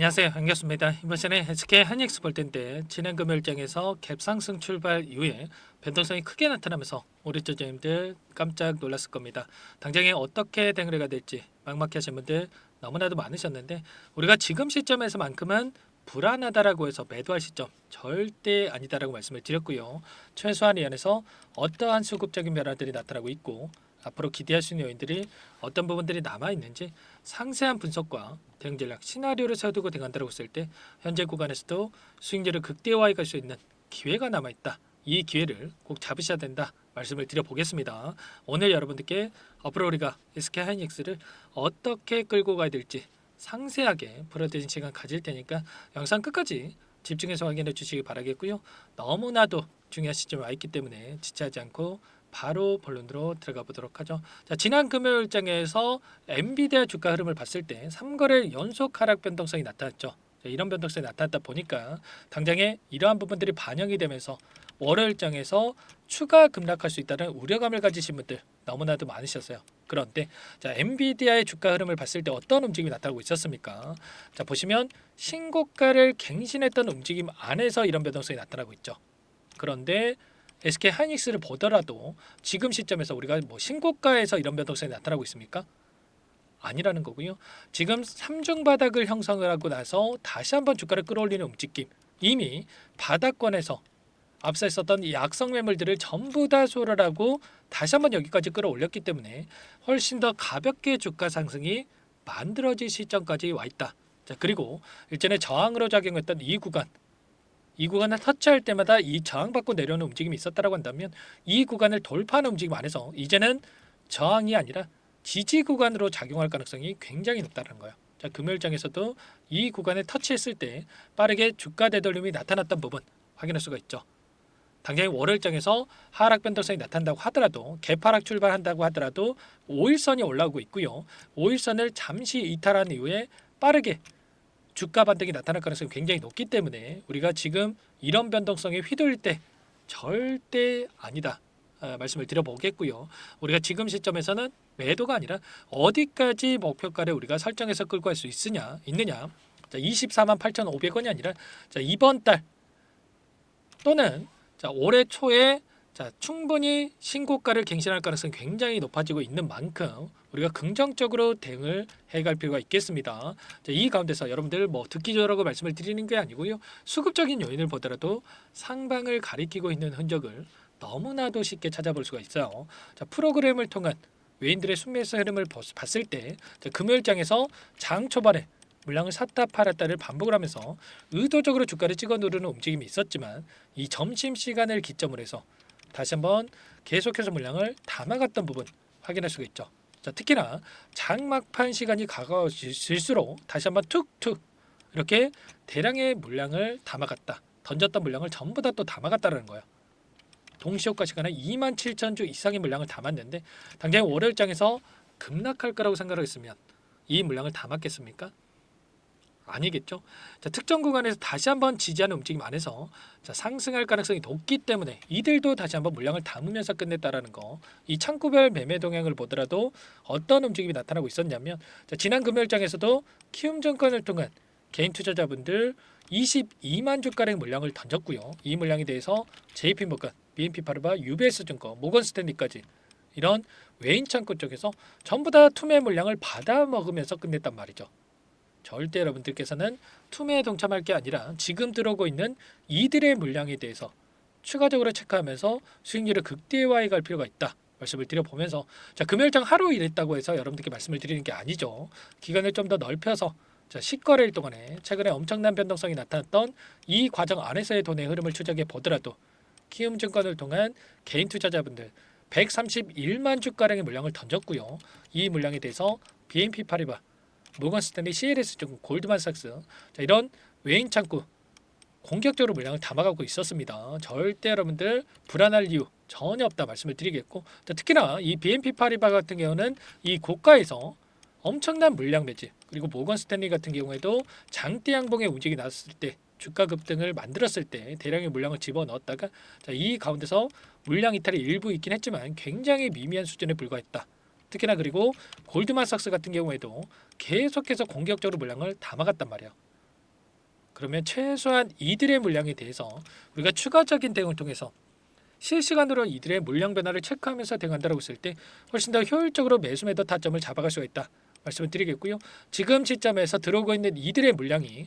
안녕하세요. 반갑습니다. 이번 시간에 SK 하이닉스 볼 텐데 지난 금요일장에서 갭 상승 출발 이후에 변동성이 크게 나타나면서 우리 투자자님들 깜짝 놀랐을 겁니다. 당장에 어떻게 대응을 될지 막막해 하신 분들 너무나도 많으셨는데 우리가 지금 시점에서만큼은 불안하다라고 해서 매도할 시점 절대 아니다라고 말씀을 드렸고요. 최소한 이 안에서 어떠한 수급적인 변화들이 나타나고 있고 앞으로 기대할 수 있는 요인들이 어떤 부분들이 남아 있는지 상세한 분석과 대응 전략 시나리오를 세워두고 대응한다고 했을 때 현재 구간에서도 수익률을 극대화해 갈 수 있는 기회가 남아 있다. 이 기회를 꼭 잡으셔야 된다. 말씀을 드려보겠습니다. 오늘 여러분들께 앞으로 우리가 SK 하이닉스를 어떻게 끌고 가야 될지 상세하게 풀어드린 시간 가질 테니까 영상 끝까지 집중해서 확인해 주시기 바라겠고요. 너무나도 중요한 시점에 와 있기 때문에 지체하지 않고 바로 본론으로 들어가 보도록 하죠. 자, 지난 금요일장에서 엔비디아 주가 흐름을 봤을 때 3거래일 연속 하락 변동성이 나타났죠. 자, 이런 변동성이 나타났다 보니까 당장에 이러한 부분들이 반영이 되면서 월요일장에서 추가 급락할 수 있다는 우려감을 가지신 분들 너무나도 많으셨어요. 그런데 자, 엔비디아의 주가 흐름을 봤을 때 어떤 움직임이 나타나고 있었습니까? 자, 보시면 신고가를 갱신했던 움직임 안에서 이런 변동성이 나타나고 있죠. 그런데 SK 하이닉스를 보더라도 지금 시점에서 우리가 뭐 신고가에서 이런 변동성이 나타나고 있습니까? 아니라는 거고요. 지금 3중 바닥을 형성을 하고 나서 다시 한번 주가를 끌어올리는 움직임. 이미 바닥권에서 앞서 있었던 이 악성 매물들을 전부 다 소를 하고 다시 한번 여기까지 끌어올렸기 때문에 훨씬 더 가볍게 주가 상승이 만들어질 시점까지 와 있다. 자, 그리고 일전에 저항으로 작용했던 이 구간을 터치할 때마다 이 저항받고 내려오는 움직임이 있었다라고 한다면 이 구간을 돌파하는 움직임 안에서 이제는 저항이 아니라 지지 구간으로 작용할 가능성이 굉장히 높다는 거예요. 자, 금요일장에서도 이 구간을 터치했을 때 빠르게 주가 되돌림이 나타났던 부분 확인할 수가 있죠. 당장에 월요일장에서 하락 변동성이 나타난다고 하더라도 개파락 출발한다고 하더라도 5일선이 올라오고 있고요. 5일선을 잠시 이탈한 이후에 빠르게 주가 반등이 나타날 가능성이 굉장히 높기 때문에 우리가 지금 이런 변동성에 휘둘릴 때 절대 아니다. 말씀을 드려보겠고요. 우리가 지금 시점에서는 매도가 아니라 어디까지 목표가를 우리가 설정해서 끌고 갈 수 있느냐. 자, 24만 8,500원이 아니라 자, 이번 달 또는 자, 올해 초에 자, 충분히 신고가를 갱신할 가능성이 굉장히 높아지고 있는 만큼 우리가 긍정적으로 대응을 해갈 필요가 있겠습니다. 자, 이 가운데서 여러분들 뭐 듣기 좋으라고 말씀을 드리는 게 아니고요. 수급적인 요인을 보더라도 상방을 가리키고 있는 흔적을 너무나도 쉽게 찾아볼 수가 있어요. 자, 프로그램을 통한 외인들의 순매수 흐름을 봤을 때 자, 금요일장에서 장 초반에 물량을 샀다 팔았다를 반복을 하면서 의도적으로 주가를 찍어 누르는 움직임이 있었지만 이 점심시간을 기점으로 해서 다시 한번 계속해서 물량을 담아갔던 부분 확인할 수가 있죠. 자, 특히나 장막판 시간이 가까워질수록 다시 한번 툭툭 이렇게 대량의 물량을 담아갔다. 던졌던 물량을 전부 다 또 담아갔다는 거예요. 동시효과 시간에 27,000주 이상의 물량을 담았는데 당장 월요일장에서 급락할 거라고 생각을 했으면 이 물량을 담았겠습니까? 아니겠죠. 자, 특정 구간에서 다시 한번 지지하는 움직임 안에서 자, 상승할 가능성이 높기 때문에 이들도 다시 한번 물량을 담으면서 끝냈다라는 거. 이 창구별 매매 동향을 보더라도 어떤 움직임이 나타나고 있었냐면 자, 지난 금요일장에서도 키움증권을 통한 개인 투자자분들 22만 주가량 물량을 던졌고요. 이 물량에 대해서 JP모건, BNP파르바, UBS증권, 모건스탠리까지 이런 외인 창구 쪽에서 전부 다 투매 물량을 받아 먹으면서 끝냈단 말이죠. 절대 여러분들께서는 투매에 동참할 게 아니라 지금 들어오고 있는 이들의 물량에 대해서 추가적으로 체크하면서 수익률을 극대화해 갈 필요가 있다. 말씀을 드려보면서 자, 금요일장 하루 일했다고 해서 여러분들께 말씀을 드리는 게 아니죠. 기간을 좀 더 넓혀서 자, 10거래일 동안에 최근에 엄청난 변동성이 나타났던 이 과정 안에서의 돈의 흐름을 추적해 보더라도 키움증권을 통한 개인 투자자분들 131만 주가량의 물량을 던졌고요. 이 물량에 대해서 BNP 파리바 모건스탠리, CLS증권, 골드만삭스 자, 이런 외인 창구 공격적으로 물량을 담아가고 있었습니다. 절대 여러분들 불안할 이유 전혀 없다 말씀을 드리겠고 자, 특히나 이 BNP 파리바 같은 경우는 이 고가에서 엄청난 물량 매집 그리고 모건스탠리 같은 경우에도 장대 양봉의 움직임이 나왔을 때 주가 급등을 만들었을 때 대량의 물량을 집어넣었다가 자, 이 가운데서 물량 이탈이 일부 있긴 했지만 굉장히 미미한 수준에 불과했다. 특히나 그리고 골드만삭스 같은 경우에도 계속해서 공격적으로 물량을 담아갔단 말이에요. 그러면 최소한 이들의 물량에 대해서 우리가 추가적인 대응을 통해서 실시간으로 이들의 물량 변화를 체크하면서 대응한다고 했을 때 훨씬 더 효율적으로 매수 매도 타점을 잡아갈 수가 있다 말씀을 드리겠고요. 지금 시점에서 들어오고 있는 이들의 물량이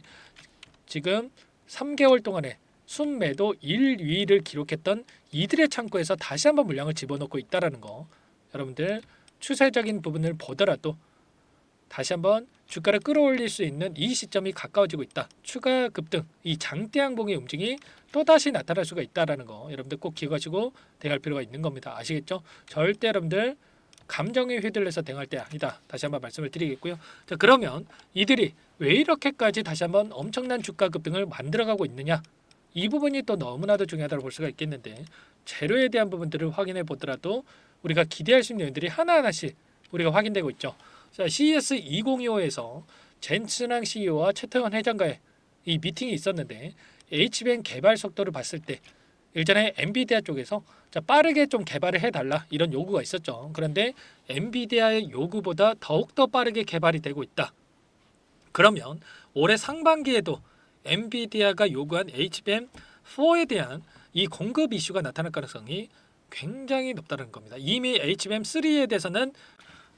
지금 3개월 동안에 순매도 1위를 기록했던 이들의 창고에서 다시 한번 물량을 집어넣고 있다라는 거, 여러분들 추세적인 부분을 보더라도 다시 한번 주가를 끌어올릴 수 있는 이 시점이 가까워지고 있다. 추가 급등, 이 장대 양봉의 움직임이 또다시 나타날 수가 있다라는 거 여러분들 꼭 기억하시고 대응할 필요가 있는 겁니다. 아시겠죠? 절대 여러분들 감정에 휘둘려서 대응할 때 아니다. 다시 한번 말씀을 드리겠고요. 자, 그러면 이들이 왜 이렇게까지 다시 한번 엄청난 주가 급등을 만들어가고 있느냐? 이 부분이 또 너무나도 중요하다고 볼 수가 있겠는데, 재료에 대한 부분들을 확인해 보더라도 우리가 기대할 수 있는 요인들이 하나하나씩 우리가 확인되고 있죠. 자, CES 2025에서 젠슨항 CEO와 최태원 회장과의 이 미팅이 있었는데, HBM 개발 속도를 봤을 때 일전에 엔비디아 쪽에서 빠르게 좀 개발을 해달라 이런 요구가 있었죠. 그런데 엔비디아의 요구보다 더욱더 빠르게 개발이 되고 있다. 그러면 올해 상반기에도 엔비디아가 요구한 HBM4에 대한 이 공급 이슈가 나타날 가능성이 굉장히 높다는 겁니다. 이미 HBM3에 대해서는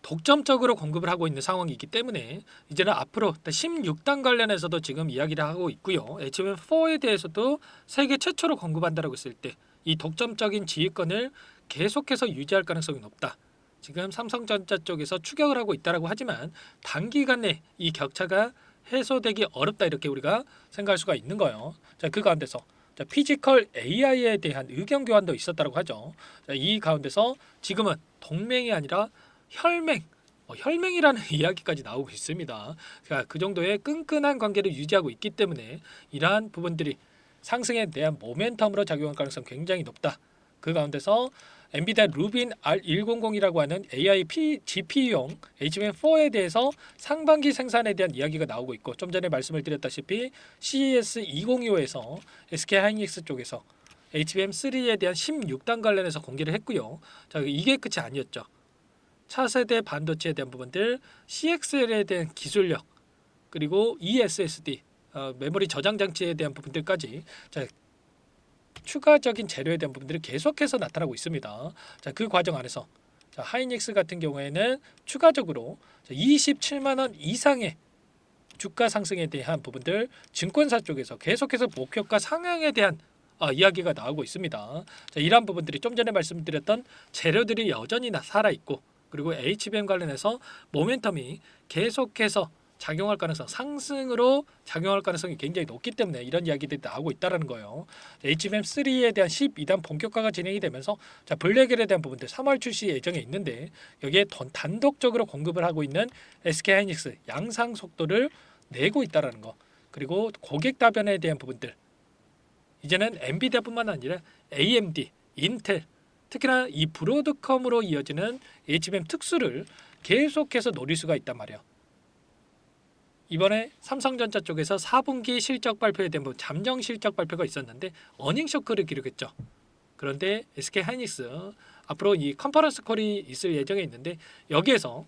독점적으로 공급을 하고 있는 상황이기 때문에 이제는 앞으로 16단 관련해서도 지금 이야기를 하고 있고요. HBM4에 대해서도 세계 최초로 공급한다고 했을 때 이 독점적인 지휘권을 계속해서 유지할 가능성이 높다. 지금 삼성전자 쪽에서 추격을 하고 있다라고 하지만 단기간 내 이 격차가 해소되기 어렵다 이렇게 우리가 생각할 수가 있는 거예요. 자, 그 가운데서 피지컬 AI에 대한 의견 교환도 있었다고 하죠. 자, 이 가운데서 지금은 동맹이 아니라 혈맹이라는 이야기까지 나오고 있습니다. 그러니까 그 정도의 끈끈한 관계를 유지하고 있기 때문에 이러한 부분들이 상승에 대한 모멘텀으로 작용할 가능성이 굉장히 높다. 그 가운데서 엔비디아 루빈 R100이라고 하는 AI GPU용 HBM4에 대해서 상반기 생산에 대한 이야기가 나오고 있고, 좀 전에 말씀을 드렸다시피 CES 2025에서 SK하이닉스 쪽에서 HBM3에 대한 16단 관련해서 공개를 했고요. 자, 이게 끝이 아니었죠. 차세대 반도체에 대한 부분들, CXL에 대한 기술력, 그리고 eSSD 메모리 저장 장치에 대한 부분들까지 추가적인 재료에 대한 부분들이 계속해서 나타나고 있습니다. 자, 그 과정 안에서 하이닉스 같은 경우에는 추가적으로 27만 원 이상의 주가 상승에 대한 부분들 증권사 쪽에서 계속해서 목표가 상향에 대한 이야기가 나오고 있습니다. 자, 이러한 부분들이 좀 전에 말씀드렸던 재료들이 여전히 살아있고, 그리고 HBM 관련해서 모멘텀이 계속해서 작용할 가능성, 상승으로 작용할 가능성이 굉장히 높기 때문에 이런 이야기들이 나오고 있다는 거예요. HBM3에 대한 12단 본격화가 진행이 되면서 블랙엘에 대한 부분들 3월 출시 예정에 있는데, 여기에 단독적으로 공급을 하고 있는 SK하이닉스 양상 속도를 내고 있다는 거, 그리고 고객 답변에 대한 부분들, 이제는 엔비디아뿐만 아니라 AMD, 인텔, 특히나 이 브로드컴으로 이어지는 HBM 특수를 계속해서 노릴 수가 있단 말이에요. 이번에 삼성전자 쪽에서 4분기 실적 발표에 대한 잠정 실적 발표가 있었는데 어닝 쇼크를 기록했죠. 그런데 SK하이닉스 앞으로 이 컨퍼런스 콜이 있을 예정에 있는데, 여기에서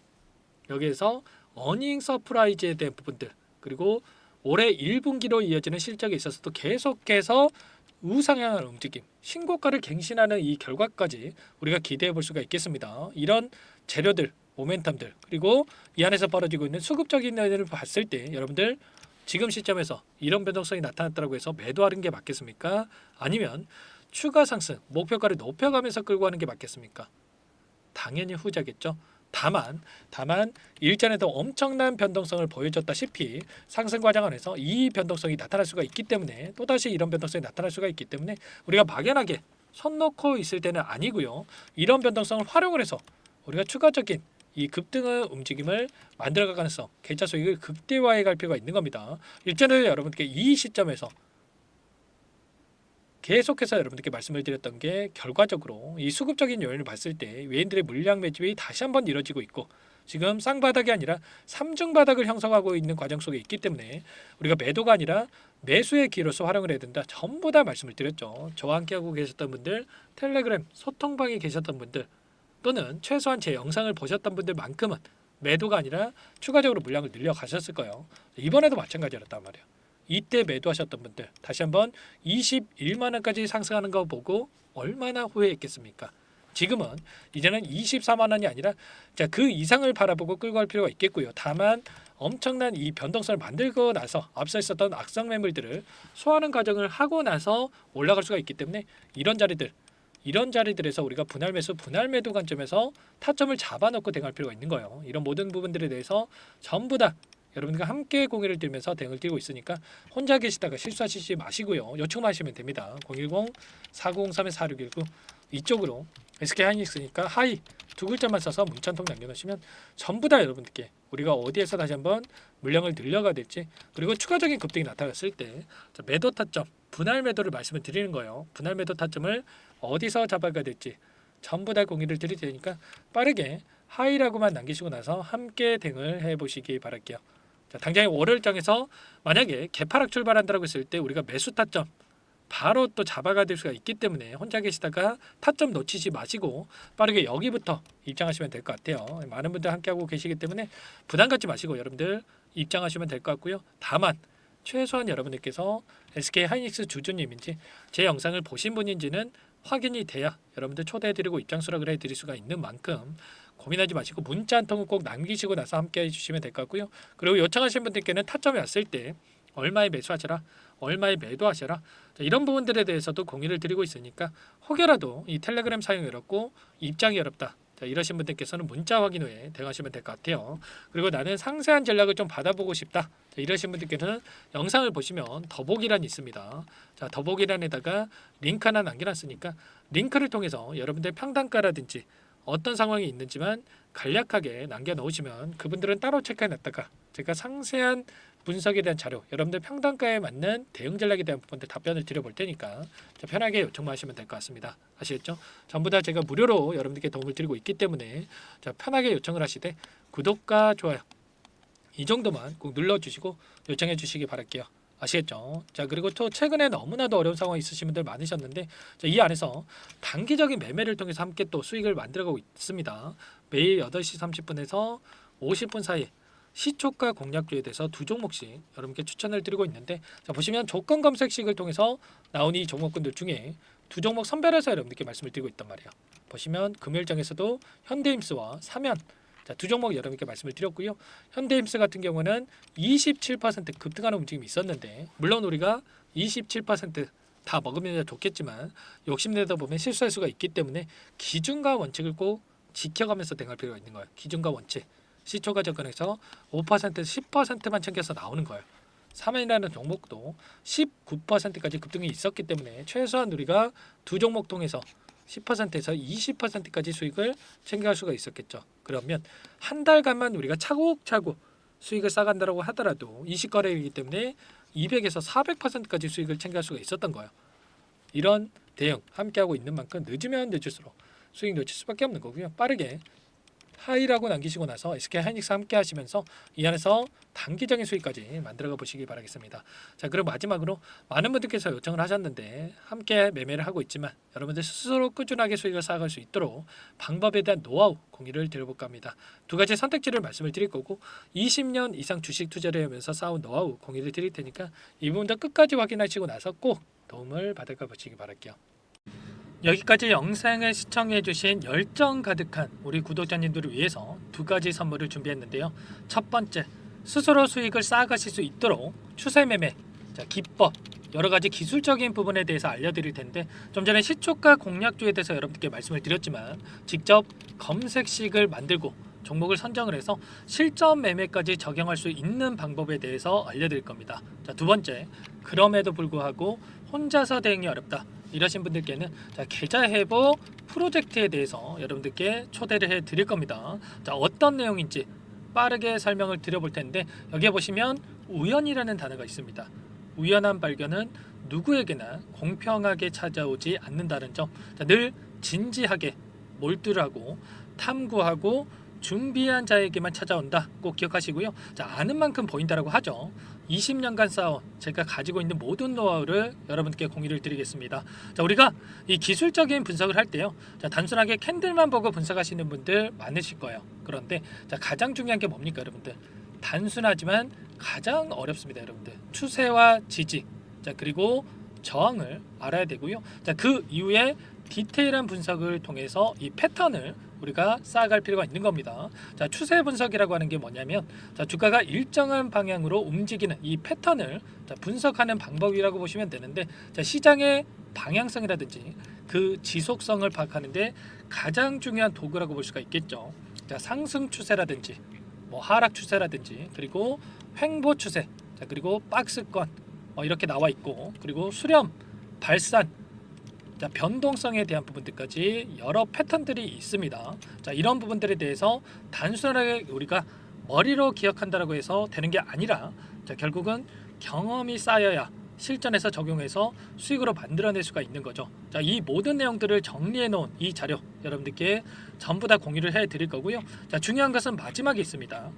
어닝 서프라이즈에 대한 부분들, 그리고 올해 1분기로 이어지는 실적에 있어서도 계속해서 우상향하는 움직임, 신고가를 갱신하는 이 결과까지 우리가 기대해 볼 수가 있겠습니다. 이런 재료들, 모멘텀들, 그리고 이 안에서 벌어지고 있는 수급적인 요인을 봤을 때 여러분들 지금 시점에서 이런 변동성이 나타났다고 해서 매도하는 게 맞겠습니까? 아니면 추가 상승, 목표가를 높여가면서 끌고 가는 게 맞겠습니까? 당연히 후자겠죠. 다만 일전에도 엄청난 변동성을 보여줬다시피 상승 과정 안에서 이 변동성이 나타날 수가 있기 때문에, 또다시 이런 변동성이 나타날 수가 있기 때문에 우리가 막연하게 손 놓고 있을 때는 아니고요. 이런 변동성을 활용을 해서 우리가 추가적인 이 급등의 움직임을 만들어갈 가능성, 계좌 수익을 극대화해 갈 필요가 있는 겁니다. 일전에 여러분께 이 시점에서 계속해서 여러분들께 말씀을 드렸던 게, 결과적으로 이 수급적인 요인을 봤을 때 외인들의 물량 매집이 다시 한번 이뤄지고 있고, 지금 쌍바닥이 아니라 삼중바닥을 형성하고 있는 과정 속에 있기 때문에 우리가 매도가 아니라 매수의 기로서 활용을 해야 된다. 전부 다 말씀을 드렸죠. 저와 함께하고 계셨던 분들, 텔레그램 소통방에 계셨던 분들, 또는 최소한 제 영상을 보셨던 분들만큼은 매도가 아니라 추가적으로 물량을 늘려 가셨을 거예요. 이번에도 마찬가지였단 말이에요. 이때 매도하셨던 분들 다시 한번 21만 원까지 상승하는 거 보고 얼마나 후회했겠습니까? 지금은 이제는 24만 원이 아니라 그 이상을 바라보고 끌고 갈 필요가 있겠고요. 다만 엄청난 이 변동성을 만들고 나서 앞서 있었던 악성 매물들을 소화하는 과정을 하고 나서 올라갈 수가 있기 때문에 이런 자리들에서 우리가 분할 매수, 분할 매도 관점에서 타점을 잡아놓고 대응할 필요가 있는 거예요. 이런 모든 부분들에 대해서 전부 다 여러분과 함께 공유를 드리면서 대응을 드리고 있으니까 혼자 계시다가 실수하시지 마시고요. 요청하시면 됩니다. 010-4903-4619 이쪽으로 SK하이닉스니까 하이 두 글자만 써서 문자 한 통 남겨놓으시면 전부 다 여러분들께 우리가 어디에서 다시 한번 물량을 늘려가야 될지, 그리고 추가적인 급등이 나타났을 때 매도 타점, 분할 매도를 말씀을 드리는 거예요. 분할 매도 타점을 어디서 잡아가야 될지 전부 다 공유를 드릴 테니까 빠르게 하이라고만 남기시고 나서 함께 대응을 해보시기 바랄게요. 자, 당장의 월요일장에서 만약에 개파락 출발한다고 했을 때 우리가 매수 타점 바로 또 잡아가야 될 수가 있기 때문에 혼자 계시다가 타점 놓치지 마시고 빠르게 여기부터 입장하시면 될 것 같아요. 많은 분들 함께하고 계시기 때문에 부담 갖지 마시고 여러분들 입장하시면 될 것 같고요. 다만 최소한 여러분들께서 SK하이닉스 주주님인지 제 영상을 보신 분인지는 확인이 돼야 여러분들 초대해드리고 입장 수락을 해드릴 수가 있는 만큼 고민하지 마시고 문자 한 통을 꼭 남기시고 나서 함께 해주시면 될 것 같고요. 그리고 요청하신 분들께는 타점이 왔을 때 얼마에 매수하셔라, 얼마에 매도하셔라, 이런 부분들에 대해서도 공유를 드리고 있으니까 혹여라도 이 텔레그램 사용이 어렵고 입장이 어렵다, 이러신 분들께서는 문자 확인 후에 대응하시면 될 것 같아요. 그리고 나는 상세한 전략을 좀 받아보고 싶다, 이러신 분들께서는 영상을 보시면 더보기란이 있습니다. 자, 더보기란에다가 링크 하나 남겨놨으니까 링크를 통해서 여러분들 평단가라든지 어떤 상황이 있는지만 간략하게 남겨놓으시면 그분들은 따로 체크해놨다가 제가 상세한 분석에 대한 자료, 여러분들 평단가에 맞는 대응 전략에 대한 부분들 답변을 드려볼 테니까 편하게 요청만 하시면 될 것 같습니다. 아시겠죠? 전부 다 제가 무료로 여러분들께 도움을 드리고 있기 때문에 편하게 요청을 하시되 구독과 좋아요 이 정도만 꼭 눌러주시고 요청해 주시기 바랄게요. 아시겠죠? 자, 그리고 또 최근에 너무나도 어려운 상황이 있으신 분들 많으셨는데 이 안에서 단기적인 매매를 통해서 함께 또 수익을 만들어가고 있습니다. 매일 8시 30분에서 50분 사이 시초가 공략주에 대해서 두 종목씩 여러분께 추천을 드리고 있는데, 자, 보시면 조건 검색식을 통해서 나온 이 종목군들 중에 두 종목 선별해서 여러분들께 말씀을 드리고 있단 말이에요. 보시면 금요일장에서도 현대임스와 삼연, 자, 두 종목 여러분께 말씀을 드렸고요. 현대임스 같은 경우는 27% 급등하는 움직임이 있었는데, 물론 우리가 27% 먹으면 좋겠지만 욕심내다 보면 실수할 수가 있기 때문에 기준과 원칙을 꼭 지켜가면서 대응할 필요가 있는 거예요. 기준과 원칙. 시초가 접근해서 5%에서 10%만 챙겨서 나오는 거예요. 삼연이라는 종목도 19%까지 급등이 있었기 때문에 최소한 우리가 두 종목 통해서 10%에서 20%까지 수익을 챙겨갈 수가 있었겠죠. 그러면 한 달간만 우리가 차곡차곡 수익을 쌓아간다고 하더라도 20거래이기 때문에 200에서 400%까지 수익을 챙겨갈 수가 있었던 거예요. 이런 대응 함께하고 있는 만큼 늦으면 늦을수록 수익 놓칠 수밖에 없는 거고요. 빠르게 하이라고 남기시고 나서 SK하이닉스 함께 하시면서 이 안에서 단기적인 수익까지 만들어가 보시기 바라겠습니다. 자, 그리고 마지막으로 많은 분들께서 요청을 하셨는데 함께 매매를 하고 있지만 여러분들 스스로 꾸준하게 수익을 쌓아갈 수 있도록 방법에 대한 노하우 공유를 드려볼까 합니다. 두 가지 선택지를 말씀을 드릴 거고 20년 이상 주식 투자를 하면서 쌓은 노하우 공유를 드릴 테니까 이 부분도 끝까지 확인하시고 나서 꼭 도움을 받을까 보시기 바랄게요. 여기까지 영상을 시청해주신 열정 가득한 우리 구독자님들을 위해서 두 가지 선물을 준비했는데요. 첫 번째, 스스로 수익을 쌓아가실 수 있도록 추세매매 기법, 여러 가지 기술적인 부분에 대해서 알려드릴 텐데, 좀 전에 시초가 공략주에 대해서 여러분들께 말씀을 드렸지만 직접 검색식을 만들고 종목을 선정을 해서 실전 매매까지 적용할 수 있는 방법에 대해서 알려드릴 겁니다. 자, 두 번째, 그럼에도 불구하고 혼자서 대응이 어렵다 이러신 분들께는 계좌 회복 프로젝트에 대해서 여러분들께 초대를 해 드릴 겁니다. 자, 어떤 내용인지 빠르게 설명을 드려볼 텐데, 여기에 보시면 우연이라는 단어가 있습니다. 우연한 발견은 누구에게나 공평하게 찾아오지 않는다는 점, 늘 진지하게 몰두하고 탐구하고 준비한 자에게만 찾아온다, 꼭 기억하시고요. 자, 아는 만큼 보인다라고 하죠. 20년간 쌓아온 제가 가지고 있는 모든 노하우를 여러분께 공유를 드리겠습니다. 자, 우리가 이 기술적인 분석을 할 때요, 자, 단순하게 캔들만 보고 분석하시는 분들 많으실 거예요. 그런데 자, 가장 중요한 게 뭡니까, 여러분들? 단순하지만 가장 어렵습니다, 여러분들. 추세와 지지, 자 그리고 저항을 알아야 되고요. 자 그 이후에 디테일한 분석을 통해서 이 패턴을 우리가 쌓아갈 필요가 있는 겁니다. 자 추세 분석이라고 하는 게 뭐냐면, 자 주가가 일정한 방향으로 움직이는 이 패턴을 분석하는 방법이라고 보시면 되는데, 자 시장의 방향성이라든지 그 지속성을 파악하는데 가장 중요한 도구라고 볼 수가 있겠죠. 자 상승 추세라든지 뭐 하락 추세라든지 그리고 횡보 추세, 자 그리고 박스권 이렇게 나와 있고, 그리고 수렴, 발산, 자 변동성에 대한 부분들까지 여러 패턴들이 있습니다. 자 이런 부분들에 대해서 단순하게 우리가 머리로 기억한다라고 해서 되는 게 아니라, 자 결국은 경험이 쌓여야 실전에서 적용해서 수익으로 만들어낼 수가 있는 거죠. 자 이 모든 내용들을 정리해 놓은 이 자료 여러분들께 전부 다 공유를 해 드릴 거고요. 자 중요한 것은 마지막에 있습니다.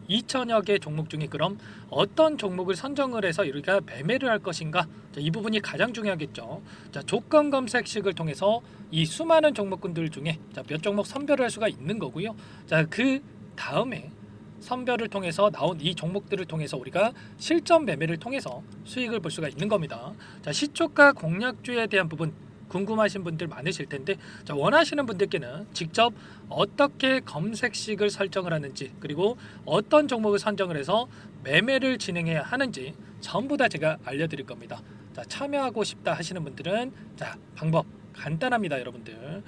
2천여 개 종목 중에 그럼 어떤 종목을 선정을 해서 우리가 매매를 할 것인가? 자, 이 부분이 가장 중요하겠죠. 자, 조건 검색식을 통해서 이 수많은 종목군들 중에 몇 종목 선별을 할 수가 있는 거고요. 자, 그 다음에 선별을 통해서 나온 이 종목들을 통해서 우리가 실전 매매를 통해서 수익을 볼 수가 있는 겁니다. 자, 시초가 공략주에 대한 부분 궁금하신 분들 많으실 텐데, 자, 원하시는 분들께는 직접 어떻게 검색식을 설정을 하는지, 그리고 어떤 종목을 선정을 해서 매매를 진행해야 하는지 전부 다 제가 알려드릴 겁니다. 자, 참여하고 싶다 하시는 분들은 자 방법 간단합니다, 여러분들.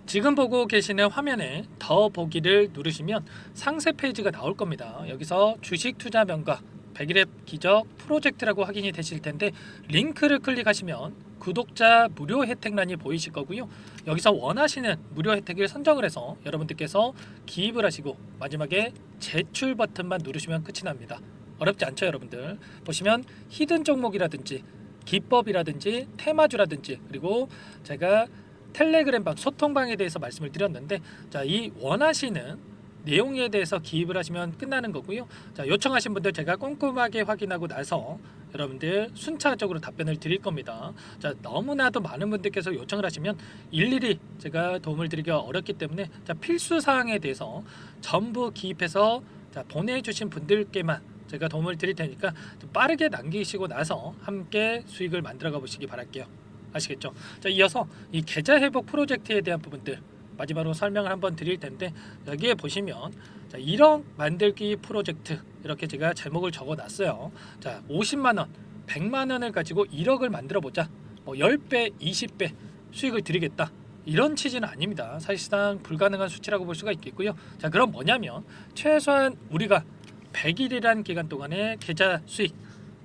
지금 보고 계시는 화면에 더 보기를 누르시면 상세 페이지가 나올 겁니다. 여기서 주식 투자 명가 100일의 기적 프로젝트라고 확인이 되실 텐데, 링크를 클릭하시면 구독자 무료 혜택란이 보이실 거고요. 여기서 원하시는 무료 혜택을 선정을 해서 여러분들께서 기입을 하시고 마지막에 제출 버튼만 누르시면 끝이 납니다. 어렵지 않죠, 여러분들. 보시면 히든 종목이라든지 기법이라든지 테마주라든지, 그리고 제가 텔레그램방 소통방에 대해서 말씀을 드렸는데, 자 이 원하시는 내용에 대해서 기입을 하시면 끝나는 거고요. 자 요청하신 분들 제가 꼼꼼하게 확인하고 나서 여러분들 순차적으로 답변을 드릴 겁니다. 자 너무나도 많은 분들께서 요청을 하시면 일일이 제가 도움을 드리기가 어렵기 때문에, 자 필수 사항에 대해서 전부 기입해서 자 보내주신 분들께만 제가 도움을 드릴 테니까 좀 빠르게 남기시고 나서 함께 수익을 만들어가 보시기 바랄게요. 아시겠죠? 자 이어서 이 계좌 회복 프로젝트에 대한 부분들 마지막으로 설명을 한번 드릴 텐데, 여기에 보시면 자 1억 만들기 프로젝트 이렇게 제가 제목을 적어 놨어요. 자 50만 원, 100만 원을 가지고 1억을 만들어 보자. 뭐 10배, 20배 수익을 드리겠다. 이런 취지는 아닙니다. 사실상 불가능한 수치라고 볼 수가 있겠고요. 자 그럼 뭐냐면, 최소한 우리가 100일이란 기간 동안에 계좌 수익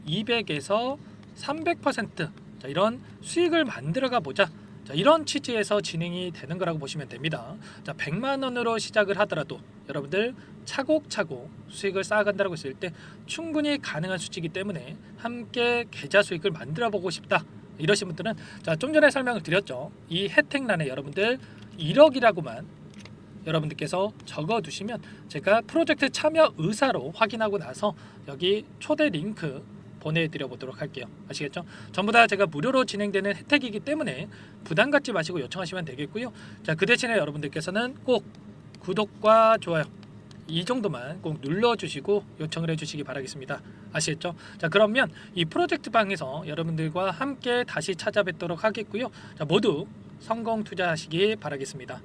200에서 300% 자, 이런 수익을 만들어가 보자. 자, 이런 취지에서 진행이 되는 거라고 보시면 됩니다. 자, 100만 원으로 시작을 하더라도 여러분들 차곡차곡 수익을 쌓아간다고 했을 때 충분히 가능한 수치이기 때문에 함께 계좌 수익을 만들어 보고 싶다. 이러신 분들은 자, 좀 전에 설명을 드렸죠. 이 혜택란에 여러분들 1억이라고만 여러분들께서 적어 두시면 제가 프로젝트 참여 의사로 확인하고 나서 여기 초대 링크 보내드려 보도록 할게요. 아시겠죠? 전부 다 제가 무료로 진행되는 혜택이기 때문에 부담 갖지 마시고 요청하시면 되겠고요. 자, 그 대신에 여러분들께서는 꼭 구독과 좋아요 이 정도만 꼭 눌러주시고 요청을 해주시기 바라겠습니다. 아시겠죠? 자 그러면 이 프로젝트 방에서 여러분들과 함께 다시 찾아뵙도록 하겠고요. 자 모두 성공 투자하시기 바라겠습니다.